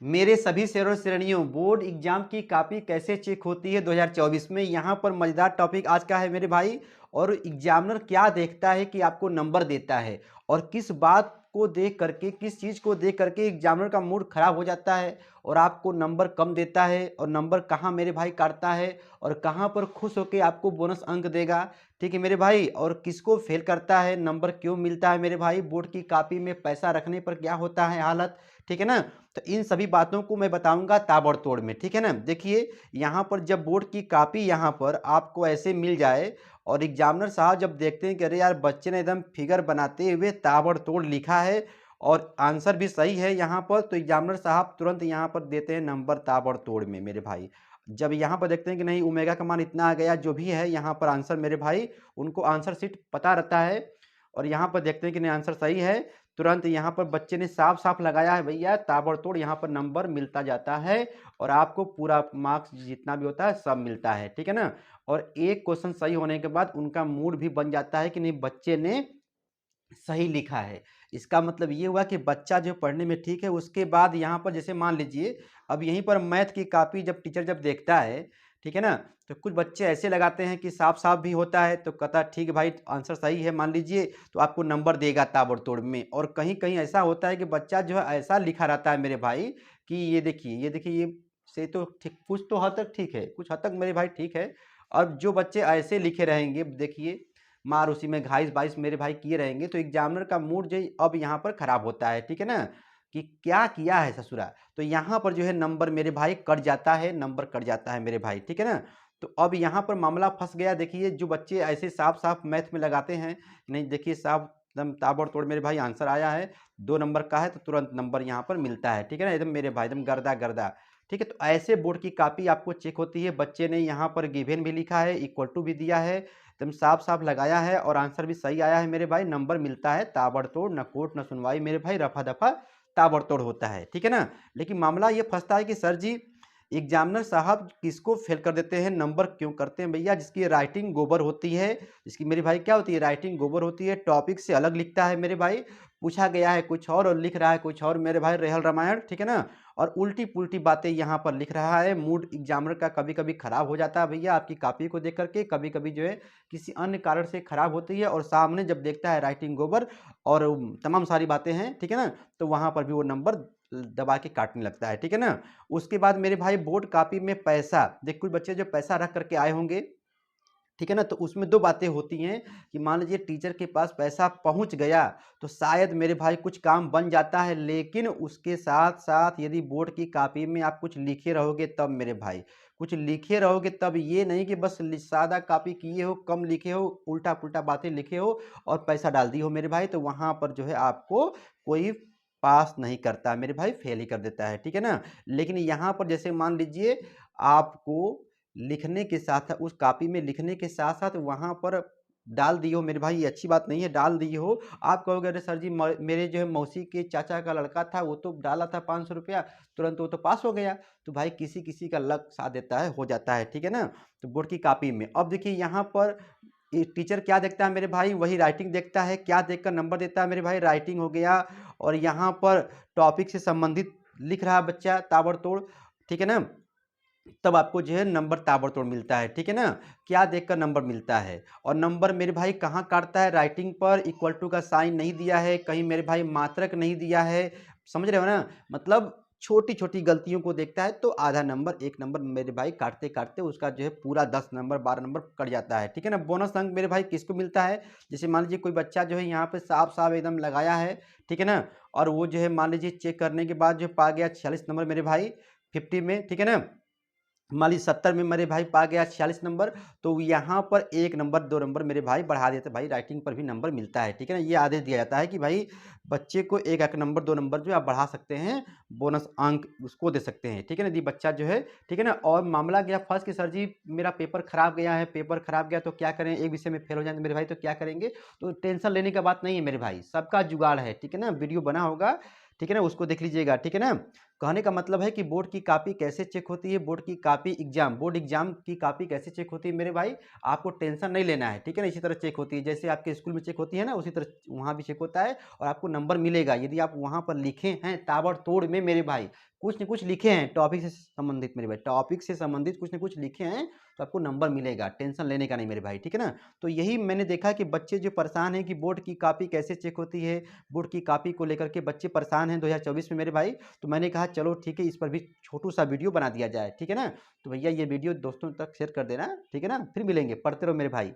मेरे सभी शेर और श्रेणियों, बोर्ड एग्जाम की कॉपी कैसे चेक होती है 2024 में। यहाँ पर मजेदार टॉपिक आज का है मेरे भाई। और एग्जामिनर क्या देखता है कि आपको नंबर देता है, और किस बात को देख करके, किस चीज़ को देख करके एग्जामिनर का मूड खराब हो जाता है और आपको नंबर कम देता है, और नंबर कहाँ मेरे भाई काटता है और कहाँ पर खुश होकर आपको बोनस अंक देगा। ठीक है मेरे भाई। और किसको फेल करता है, नंबर क्यों मिलता है मेरे भाई, बोर्ड की कॉपी में पैसा रखने पर क्या होता है हालत। ठीक है ना। तो इन सभी बातों को मैं बताऊंगा ताबड़तोड़ में। ठीक है ना। देखिए, यहाँ पर जब बोर्ड की कॉपी यहाँ पर आपको ऐसे मिल जाए और एग्जामिनर साहब जब देखते हैं कि अरे यार बच्चे ने एकदम फिगर बनाते हुए ताबड़तोड़ लिखा है और आंसर भी सही है यहाँ पर, तो एग्जामिनर साहब तुरंत यहाँ पर देते हैं नंबर ताबड़तोड़ में मेरे भाई। जब यहाँ पर देखते हैं कि नहीं, ओमेगा का मान इतना आ गया, जो भी है यहाँ पर आंसर मेरे भाई, उनको आंसर शीट पता रहता है और यहाँ पर देखते हैं कि नहीं आंसर सही है, तुरंत यहाँ पर बच्चे ने साफ साफ लगाया है भैया, ताबड़तोड़ यहाँ पर नंबर मिलता जाता है और आपको पूरा मार्क्स जितना भी होता है सब मिलता है। ठीक है ना। और एक क्वेश्चन सही होने के बाद उनका मूड भी बन जाता है कि नहीं, बच्चे ने सही लिखा है। इसका मतलब ये हुआ कि बच्चा जो पढ़ने में ठीक है। उसके बाद यहाँ पर जैसे मान लीजिए, अब यहीं पर मैथ की कॉपी जब टीचर जब देखता है, ठीक है ना, तो कुछ बच्चे ऐसे लगाते हैं कि साफ साफ भी होता है, तो कहता है ठीक है भाई आंसर सही है मान लीजिए, तो आपको नंबर देगा ताबड़तोड़ में। और कहीं कहीं ऐसा होता है कि बच्चा जो है ऐसा लिखा रहता है मेरे भाई कि ये देखिए, ये देखिए, ये से तो ठीक, कुछ तो हद तक ठीक है, कुछ हद तक मेरे भाई ठीक है। और जो बच्चे ऐसे लिखे रहेंगे, देखिए, मार उसी में घाईस बाईस मेरे भाई किए रहेंगे, तो एग्जामिनर का मूड जो अब यहाँ पर खराब होता है। ठीक है ना, कि क्या किया है ससुरा। तो यहाँ पर जो है नंबर मेरे भाई कट जाता है, नंबर कट जाता है मेरे भाई। ठीक है ना। तो अब यहाँ पर मामला फंस गया। देखिए, जो बच्चे ऐसे साफ साफ मैथ में लगाते हैं, नहीं देखिए साहब एकदम ताबड़तोड़ मेरे भाई आंसर आया है, 2 नंबर का है, तो तुरंत नंबर यहाँ पर मिलता है। ठीक है ना, एकदम मेरे भाई एकदम गर्दा गर्दा। ठीक है, तो ऐसे बोर्ड की कॉपी आपको चेक होती है। बच्चे ने यहाँ पर गिवन भी लिखा है, इक्वल टू भी दिया है, एकदम साफ साफ लगाया है और आंसर भी सही आया है मेरे भाई, नंबर मिलता है ताबड़तोड़, न कोर्ट न सुनवाई मेरे भाई, रफा दफा ताबड़तोड़ होता है। ठीक है ना। लेकिन मामला ये फंसता है कि सर जी, एग्जामिनर साहब किसको फेल कर देते हैं, नंबर क्यों करते हैं भैया, जिसकी राइटिंग गोबर होती है, जिसकी मेरे भाई क्या होती है, राइटिंग गोबर होती है, टॉपिक से अलग लिखता है मेरे भाई, पूछा गया है कुछ और लिख रहा है कुछ और मेरे भाई, रेहल रामायण। ठीक है ना। और उल्टी पुल्टी बातें यहाँ पर लिख रहा है। मूड एग्जामिनर का कभी कभी खराब हो जाता है भैया आपकी कॉपी को देख करके, कभी कभी जो है किसी अन्य कारण से खराब होती है, और सामने जब देखता है राइटिंग गोबर और तमाम सारी बातें हैं, ठीक है ना, तो वहाँ पर भी वो नंबर दबा के काटने लगता है। ठीक है ना। उसके बाद मेरे भाई बोर्ड कॉपी में पैसा, देख कुछ बच्चे जो पैसा रख करके आए होंगे, ठीक है ना, तो उसमें दो बातें होती हैं कि मान लीजिए टीचर के पास पैसा पहुंच गया तो शायद मेरे भाई कुछ काम बन जाता है, लेकिन उसके साथ साथ यदि बोर्ड की कॉपी में आप कुछ लिखे रहोगे तब मेरे भाई, कुछ लिखे रहोगे तब, ये नहीं कि बस सादा कॉपी किए हो, कम लिखे हो, उल्टा पुल्टा बातें लिखे हो और पैसा डाल दी हो मेरे भाई, तो वहां पर जो है आपको कोई पास नहीं करता मेरे भाई, फेल ही कर देता है। ठीक है ना। लेकिन यहाँ पर जैसे मान लीजिए आपको लिखने के साथ, उस कॉपी में लिखने के साथ साथ वहाँ पर डाल दिए हो मेरे भाई, ये अच्छी बात नहीं है, डाल दिए हो। आप कहोगे अरे सर जी, मेरे जो है मौसी के चाचा का लड़का था, वो तो डाला था 500 रुपया, तुरंत वो तो पास हो गया। तो भाई किसी किसी का लक साथ देता है, हो जाता है। ठीक है ना। तो बोर्ड की कॉपी में अब देखिए यहाँ पर टीचर क्या देखता है मेरे भाई, वही राइटिंग देखता है। क्या देखकर नंबर देता है मेरे भाई, राइटिंग हो गया, और यहाँ पर टॉपिक से संबंधित लिख रहा है बच्चा ताबड़तोड़, ठीक है ना, तब आपको जो है नंबर ताबड़तोड़ मिलता है। ठीक है ना। क्या देखकर नंबर मिलता है, और नंबर मेरे भाई कहाँ काटता है, राइटिंग पर इक्वल टू का साइन नहीं दिया है, कहीं मेरे भाई मात्रक नहीं दिया है, समझ रहे हो ना, मतलब छोटी छोटी गलतियों को देखता है, तो आधा नंबर, 1 नंबर मेरे भाई काटते काटते उसका जो है पूरा 10 नंबर 12 नंबर कट जाता है। ठीक है ना। बोनस अंक मेरे भाई किसको मिलता है, जैसे मान लीजिए कोई बच्चा जो है यहाँ पे साफ साफ एकदम लगाया है, ठीक है ना, और वो जो है मान लीजिए चेक करने के बाद जो पा गया 46 नंबर मेरे भाई 50 में, ठीक है ना, मान लीजिए 70 में मेरे भाई पा गया 46 नंबर, तो यहाँ पर 1 नंबर 2 नंबर मेरे भाई बढ़ा देते भाई, राइटिंग पर भी नंबर मिलता है। ठीक है ना। ये आदेश दिया जाता है कि भाई बच्चे को एक एक नंबर 2 नंबर जो आप बढ़ा सकते हैं, बोनस अंक उसको दे सकते हैं। ठीक है ना। यदि बच्चा जो है, ठीक है ना, और मामला गया फर्स्ट कि सर जी मेरा पेपर खराब गया है, पेपर खराब गया तो क्या करें, एक विषय में फेल हो जाए मेरे भाई तो क्या करेंगे, तो टेंशन लेने का बात नहीं है मेरे भाई, सबका जुगाड़ है। ठीक है ना। वीडियो बना होगा, ठीक है ना, उसको देख लीजिएगा, ठीक है ना। कहने का मतलब है कि बोर्ड की कॉपी कैसे चेक होती है, बोर्ड की कॉपी एग्जाम, बोर्ड एग्जाम की कॉपी कैसे चेक होती है मेरे भाई, आपको टेंशन नहीं लेना है, ठीक है ना। इसी तरह चेक होती है, जैसे आपके स्कूल में चेक होती है ना, उसी तरह वहाँ भी चेक होता है और आपको नंबर मिलेगा यदि आप वहाँ पर लिखे हैं ताबड़तोड़ में मेरे भाई, कुछ न कुछ लिखे हैं टॉपिक से संबंधित मेरे भाई, टॉपिक से संबंधित कुछ न कुछ लिखे हैं तो आपको नंबर मिलेगा, टेंशन लेने का नहीं मेरे भाई, ठीक है ना। तो यही मैंने देखा कि बच्चे जो परेशान हैं कि बोर्ड की कॉपी कैसे चेक होती है, बोर्ड की कॉपी को लेकर के बच्चे परेशान हैं 2024 में मेरे भाई। तो मैंने कहा चलो ठीक है, इस पर भी छोटू सा वीडियो बना दिया जाए, ठीक है ना। तो भैया ये वीडियो दोस्तों तक शेयर कर देना, ठीक है ना। फिर मिलेंगे, पढ़ते रहो मेरे भाई।